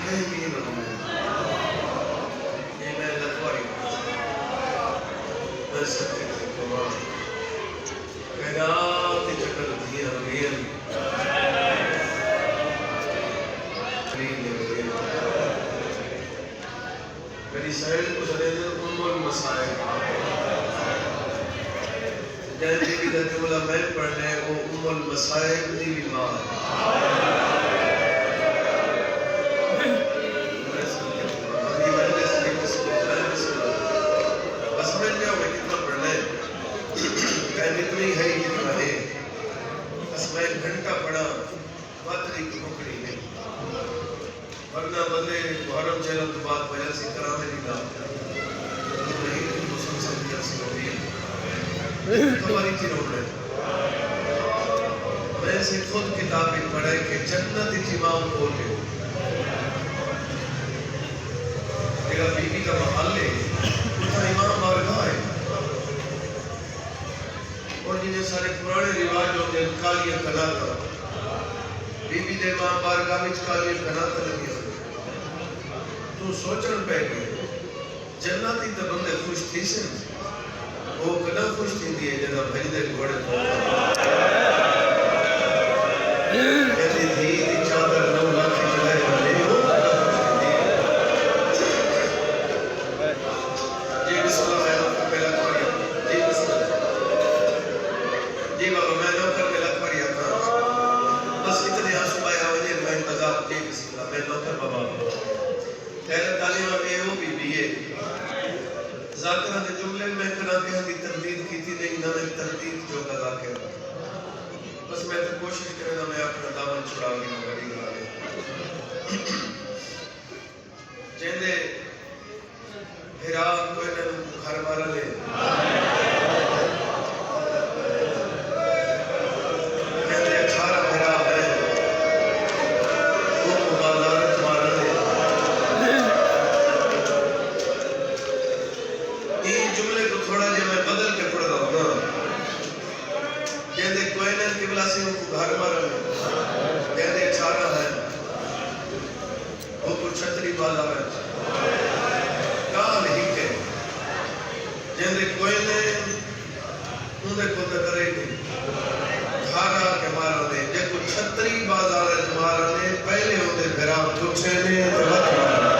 कहीं भी नहीं बनूंगा। ये मैं लखवारी मैं सत्य कैनात चक्कर दिए अमीर मेरी साइड को चले उम्र मसाए जैसे भी कहते बोला मैं पढ़ने वो उम्र मसाए की बीमार बस मैं क्या मैं कितना पढ़ना है इतनी है जितना है बस मैं घंटा पढ़ा बात की नौकरी नहीं वरना बंदे मुहर्रम चलो तो बात वजह से कराने नहीं डालता नहीं तो संसद दिया से हो गई हमारी चीज हो रही मैं से खुद किताबें पढ़े कि जन्नत इमाम बोले तेरा बीवी का महल है उसका इमाम बारगाह है और जिन्हें सारे पुराने रिवाज होते हैं कालिया कलाता बीबी दे मां बारगाह में कालिया कलाता लगी तू सोचन पे गए जन्नती तो बंदे खुश थी से वो कदा खुश थी है जदा भजदे घोड़े कहती थी चादर 9 लाख की चढ़ाई वाले हो जी बिस्मिल्लाह मैं पहला पढ़िया जी बिस्मिल्लाह जी बाबा मैं नौकर में लग पढ़िया था बस इतने आंसू आया मुझे मैं इंतजार जी बिस्मिल्लाह मैं नौकर बाबा तेरे तालीम में वो भी है ज़ाकरा के जुमले में कना के हदी तरदीद की थी नहीं ना मैं तरदीद जो लगा के बस मैं तो कोशिश करना मैं अपना दामन छुड़ा के ना बड़ी गा ले जेंदे हिरा कोई ना घर मार ले कहते 18 हिरा है वो मुबालगत मार ले जुमले को थोड़ा जो मैं बदल के पढ़ रहा हूँ ना कहते कोई ना की बलासी को घर मारा है कहते 18 है वो को छतरी वाला है काल ही के कहते कोई ने उनके को तो करेगी घारा के मारा ने जब छतरी बाजार मारा ने पहले होते फिर आप पूछे ने तो मत मारा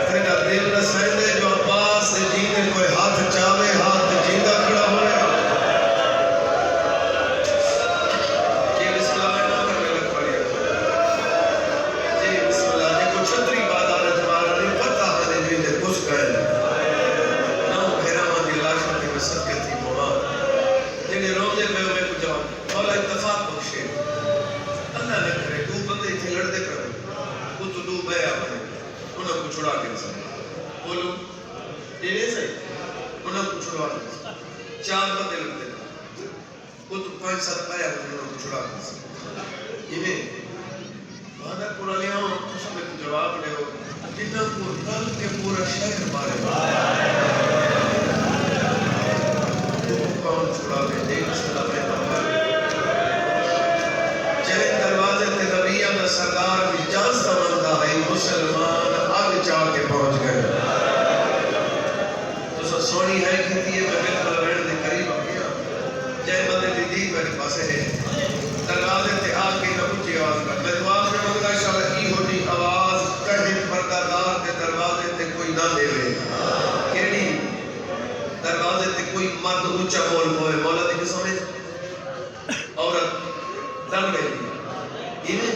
तेरा दिल न सहने जो अब्बास जी ने कोई हाथ चावे हाथ जिंदा खड़ा होया जी बिस्मिल्लाह मैं ना कर लग पड़िया जी बिस्मिल्लाह जी को छतरी बाजार जमारा ने पता है जी ने कुछ गए ना मेरा मन की लाश के वसत के थी मोहा जिन्हें रोजे पे मैं को जवाब मौला इत्तेफाक बख्शे अल्लाह ने करे तू बंदे थे लड़ते करो वो तो डूब गया उन्हें को छुड़ा के बोलो ये सही उन्हें को छुड़ा के 4 बंदे लगते वो तो 5-7 पाया उन्हें को छुड़ा के इन्हें बादर पुरानियों उसमें जवाब दे जितना कल के पूरा शहर मारे तो कौन छुड़ा के देख सलाम चले दरवाजे ते नबिया का सरदार की जान समझता है मुसलमान आगे चढ़ के पहुंच गए तो सोनी है खेती है मैं बिल्कुल रेड के करीब आ गया जय बंदे दीदी मेरे पास है दरवाजे ते आके न ऊंची आवाज कर मैं दुआ में मंगा इंशाल्लाह की होती आवाज कहे पर्दादार के दरवाजे ते कोई ना देवे केड़ी दरवाजे ते कोई मर्द ऊंचा बोल होए मौला दी कसम औरत दम ले इन्हें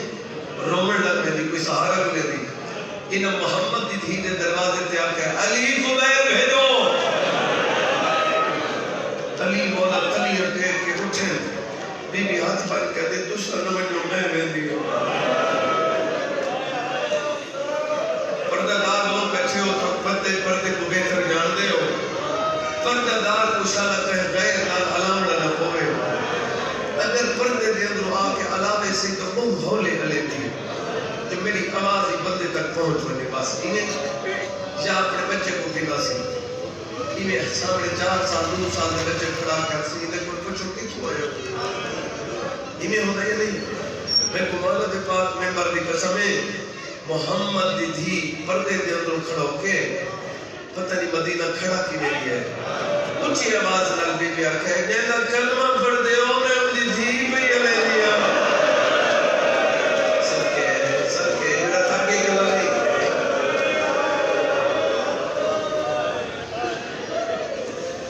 रोमन लगने दी कोई सहारा ले दी इन मोहम्मद दी धी ने दरवाजे ते आके अली जुबैर भेजो अली मौला अली के उठे बीबी हाथ पर कहते दुश्मन में जो मैं वेंदी पर्दादार लोग बैठे हो तो पर्दे को बेहतर जानते हो पर्दादार को शाला कहे गैर नाल अलाम ना होवे अगर पर्दे दे अंदर आके अलावे से तो मुंह हौले हले थी तो मेरी आवाज ही बंदे तक पहुंच वने बस इन्हें या अपने बच्चे को दिलासी इन्हें सामने 4 साल 2 साल के बच्चे खड़ा कर सी इन्हें को पूछो किथों आयो इन्हें होता ये नहीं मैं को मौला दे पाक मेंबर दी कसम है मोहम्मद दी धी पर्दे के अंदर खड़ो के पता नहीं मदीना खड़ा की मेरी है ऊंची आवाज नाल बीबी आखे जेदा कलमा पढ़ दे ओ मैं उदी धी पे ले लिया सदके जेड़ा थाके गल नहीं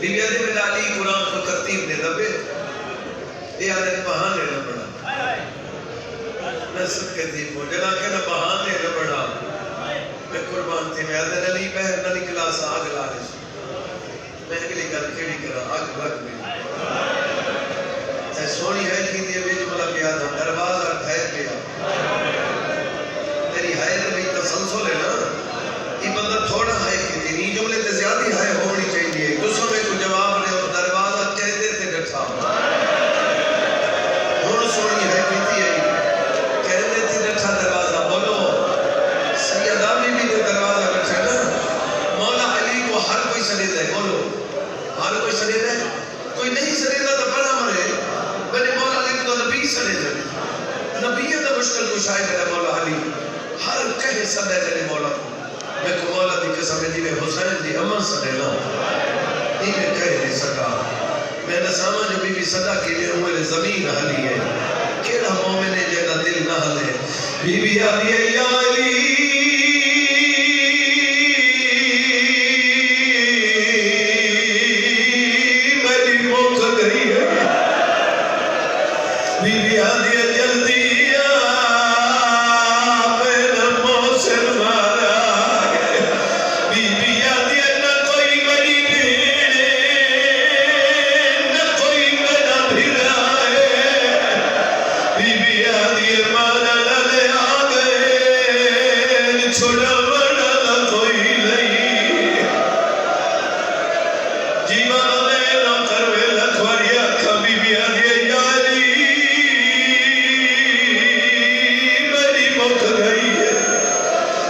बीबी आदि में डाली कुरान को तरतीब ने दबे ये आदे बहाने न बना मैं सदके दी को जना के ना बहाने न बना मैं कुर्बान थी मैं आदे नली बहर नली क्लास आग ला दे मैं अगली गल केड़ी करा आग लग गई ते सोनी है की दी बीच मला गया था दरवाजा ठहर गया तेरी है भी तसलसल है ना ये बंदा थोड़ा है की दी नी जुमले ते ज्यादा है होनी चाहिए गुस्से में को जवाब दे और दरवाजा कहते थे डठा हुन सोनी है की दी कहते थे डठा दरवाजा बोलो सैयदा बीबी ने दरवाजा रखा ना मौला अली को हर कोई सनेद है बोलो हर कोई सनेद है कोई नहीं सनेदा तो बड़ा मरे मैंने मौला अली को नबी सनेद है नबी का मुश्किल कुशाय मेरा मौला अली हर कहे सने तेरे मौला को मैं को मौला दी कसम दी में हुसैन दी अमर सनेदा ये मैं कह नहीं सका मैं न समझ बीबी सदा के लिए उम्र जमीन हली है केड़ा मोमिन है जेदा दिल ना हले बीबी आदि या अली बीबी आदि जल्दी आ मेरा मौसम मारा बीबी आदि न कोई मेरी भेड़े न कोई मेरा भिड़ा है बीबी आदि मारा ले आ गए छोड़ा बड़ा कोई नहीं जीवन में न करवे लखवरिया कभी भी आदि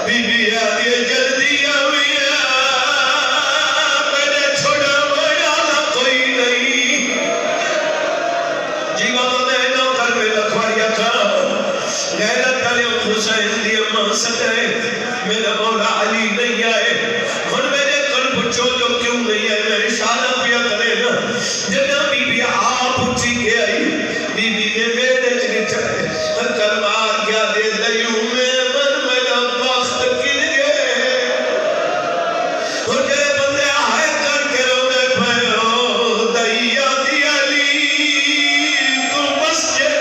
बीबी आदि जल्दी आविया मैंने छोड़ा बड़ा कोई नहीं जीवन में न करवे लखवरिया का गैरत वाले हुसैन दी अम्मा सदे मेरा मौला अली नहीं आए हुन मेरे कल पूछो तो क्यों नहीं आए मैं इशारा किया करे ना जब बीबी आप उठी के आई बीबी ने मेरे चली चले कलमा क्या दे दयूं में मन मेरा वक्त गिर गए और मेरे बंदे हाय करके रोने भयो दैया दी अली तू मस्जिद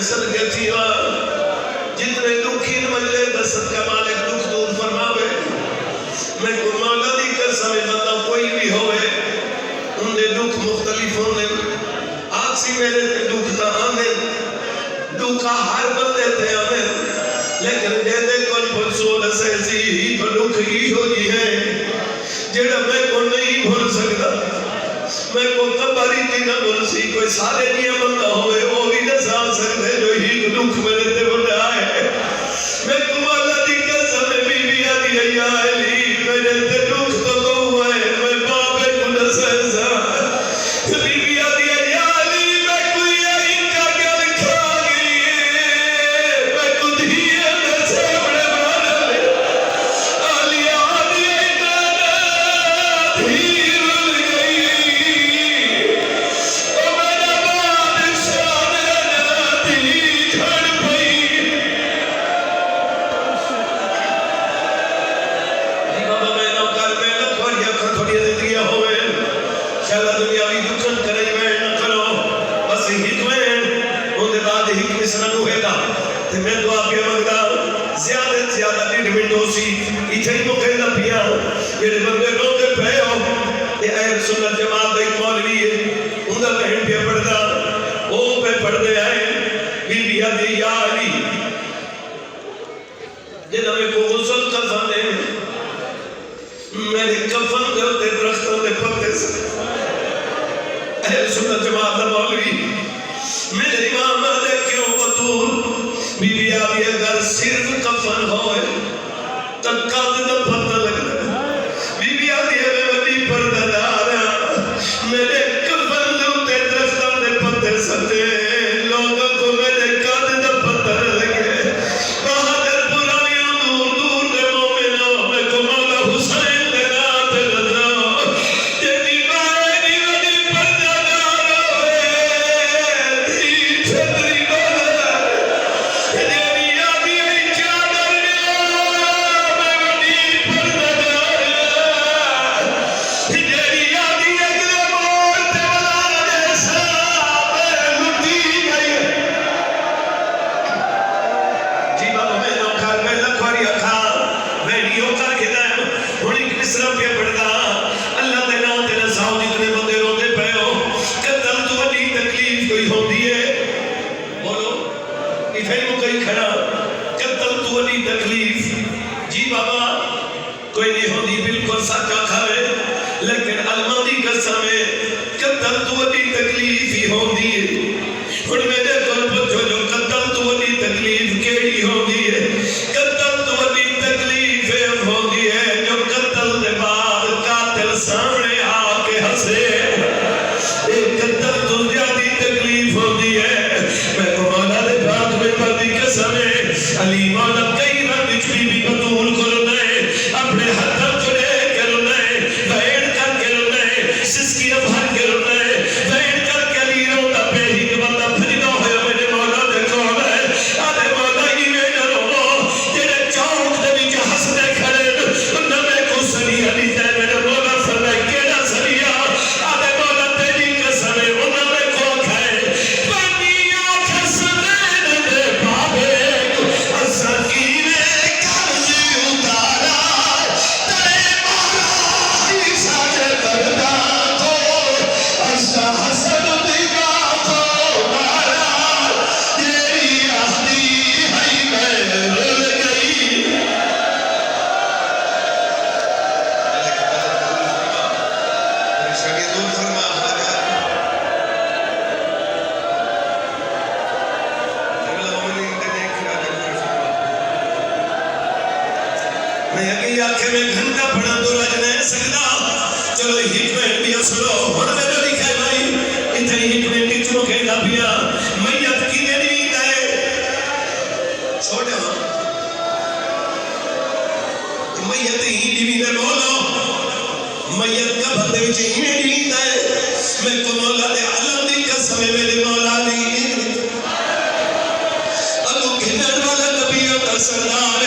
सदके थीवा जितने दुखी मजले दसत का मालिक दुख दूर फरमावे। मैं को मौला दी कसम बंदा कोई भी होवे उनके दुख मुख्तलिफ होने आखसी मेरे ते दुख ता आने दुखा हर बंदे ते आवे लेकिन जेदे कोल फसोल सैसी तो दुख ही हो जी है जेड़ा मैं को नहीं भूल सकता। मैं को कबारी दी ना बोल सी कोई सारे दिया बंदा होवे वो भी दसा सकते जो ही दुख मेरे ते बंदा है। मैं को मौला दी कसम बीबी आदि या अली मेरे ते दुख तो को है मैं बाबे को दसा बीबी आदि या अली मैं कोई आई का गल खा गई मैं को दिया न सामने मारे अली आदि ना धीर गई ओ मेरा बादशाह ना दी झड़ पई। जी बाबा मैं ना कर मैं ना थोड़ी अखा थोड़ी जिंदगी होवे शाला दुनियावी दुखन करे मैं ना करो बस हिकमें उनके बाद हिक मिसरा नु हेगा ते मैं दुआ के मंगदा ज्यादा से ज्यादा लीड विंडो सी इथे ही मुखे दा पिया जेड़े बंदे रोंदे पे हो ये अहल सुन्नत जमात दा एक मौलवी है उनदा बहन पे पढ़दा ओ पे पढ़दे आए बीबी आदि या अली जे नवे को गुसल कफन दे मेरे कफन दे उते दरख्तों दे पत्ते से अहल सुन्नत जमात दा मौलवी मेरे इमाम दे क्यों बतूल बीबी आदि अगर सिर्फ कफन होए तो कद दा पता लगदा बीबी आदि में वडी पर्दादार मेरे कफन दे उते दरख्तों दे पत्ते सते लोगों को मेरे कद दा पता लगे बहादुर पुरानियों दूर दूर दे मोमिनो मैं को मौला हुसैन दे नात लगा तेरी बारी वडी पर्दादार होए दी छतरी बोला तेरी आदि चादर मैं वडी पर्दादार तेरी आदि अगले मोड़ ते बला दे साहब लुटी गई। जी बाबा मैं ना घर में लखवारी अखा वीडियो करके ना हुन एक मिसरा पे पढ़दा अल्लाह दे नाम ते नसाओ जितने बंदे रोंदे पे हो कतल तो बड़ी तकलीफ कोई होंदी है बोलो इथे ही कोई खड़ा कतल तो बड़ी तकलीफ जी बाबा कोई नहीं होंदी बिल्कुल सच खावे लेकिन अलमा दी कसम है कतल तो बड़ी तकलीफ ही होंदी है। हुन मेरे कोल पुछो जो कतल तो बड़ी तकलीफ केड़ी होंदी है कतल तो बड़ी तकलीफ है होंदी है जो कतल दे बाद कातिल सामने आके हंसे ये कतल तो ज्यादा तकलीफ होंदी है। मैं को मौला दे बात में पदी कसम है अली मौला कई रंग विच बीबी बतूल करना है अपने हथों चले करना है बैठ कर करना है सिसकियां भर करना है बैठ कर कली रोता पे ही बंदा फरिदा होया मेरे मौला दे कौन है आदे मौला ही में रो जेड़े चौक दे विच हंसदे खड़े उन्हां में को सरिया दी ते मेरे मौला फरमाए केड़ा सरिया आदे मौला तेरी कसम है उन्हां में को खाए पानी आंख हंसदे दे बाबे असा कीवे कर्ज उतारा तेरे मौला ही साजे करदा को असा हसन दी बातों मारा तेरी आदि है मैं रुल गई। मैं अगे आखे में घंटा पढ़ा तो रज नहीं सकता चलो हिकमत भी सुनो हुन मेरे लिखे भाई इथे हिकमत की चुनो कहना पिया मैयत की नींद है छोड़ो मैयत ही नींद है बोलो मैयत का बंदे विच ही नींद है। मैं को मौला दे आलम दी कसम मेरे मौला दी अल्लाह के वाला नबी का सरदार